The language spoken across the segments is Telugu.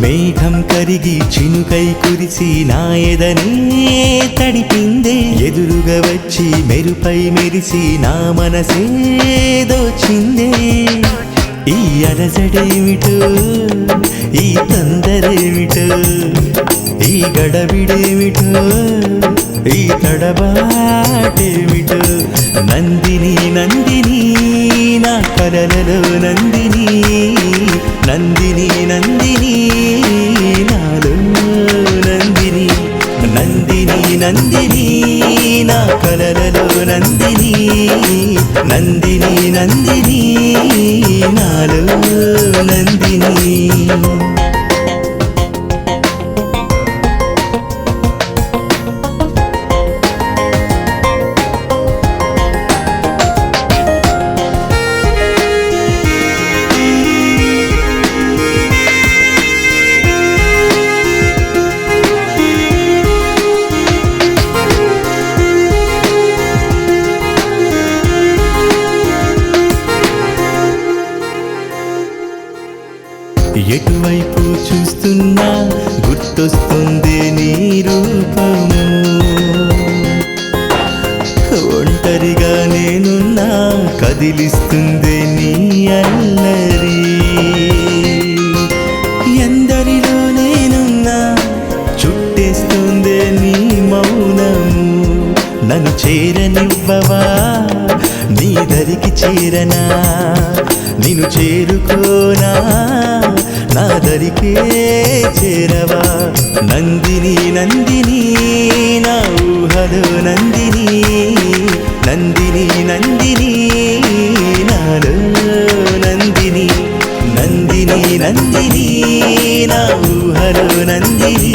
మేఘం కరిగి చినుకై కురిసి నా ఎదనే తడిపిందే ఎదురుగా వచ్చి మెరుపై మెరిసి నా మనసే దోచిందే ఈ అలజడేమిటో ఈ తొందరేమిటో ఈ గడబిడేమిటో ఈ తడబాటేమిటో నందిని నందిని నా కలలలో నందిని నందిని నందిని నాలో నందిని నందిని నందిని నా కలలలో నందిని నందిని నందిని నాలో నందిని ఎటువైపు చూస్తున్నా గుర్తొస్తుంది నీ రూపము ఒంటరిగా నేనున్నా కదిలిస్తుంది నీ అల్లరి ఎందరిలో నేనున్నా చుట్టేస్తుంది నీ మౌనము నన్ను చేరనివ్వవా నీ దరికి చేరనా నిన్ను చేరుకోనా నా దరికే చేరవా నందిని నందిని నా ఊహలో నందిని నందిని నందిని నాలో నందిని నందిని నందిని నా ఊహలో నందిని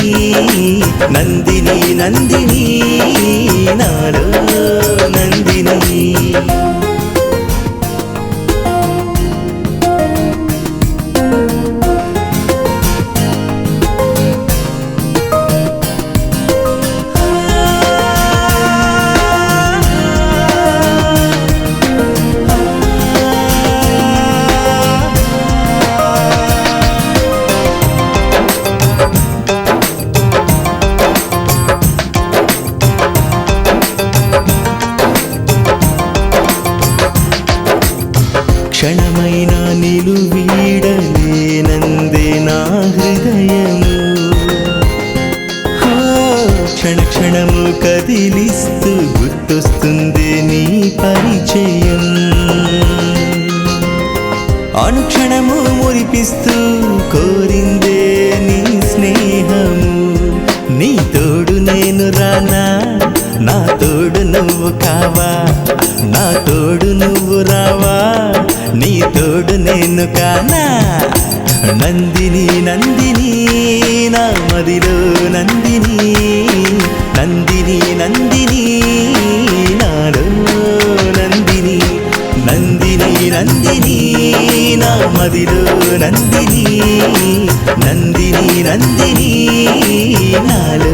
నందిని నందిని నాలో నందిని క్షణమైన నిలువీడలేనందే నా హృదయము క్షణ క్షణము కదిలిస్తూ గుర్తొస్తుంది నీ పరిచయం అనుక్షణము మురిపిస్తూ కోరిందే నీ స్నేహము నీ తోడు నేను రానా నా తోడు నువ్వు కావా నా తోడు నువ్వు రావా నీ తోడు నేను కానా నందిని నందిని నా మదిలో నందిని నందిని నందిని నాలో నందిని నందిని నందిని నా మదిలో నందిని నందిని నందిని నాలో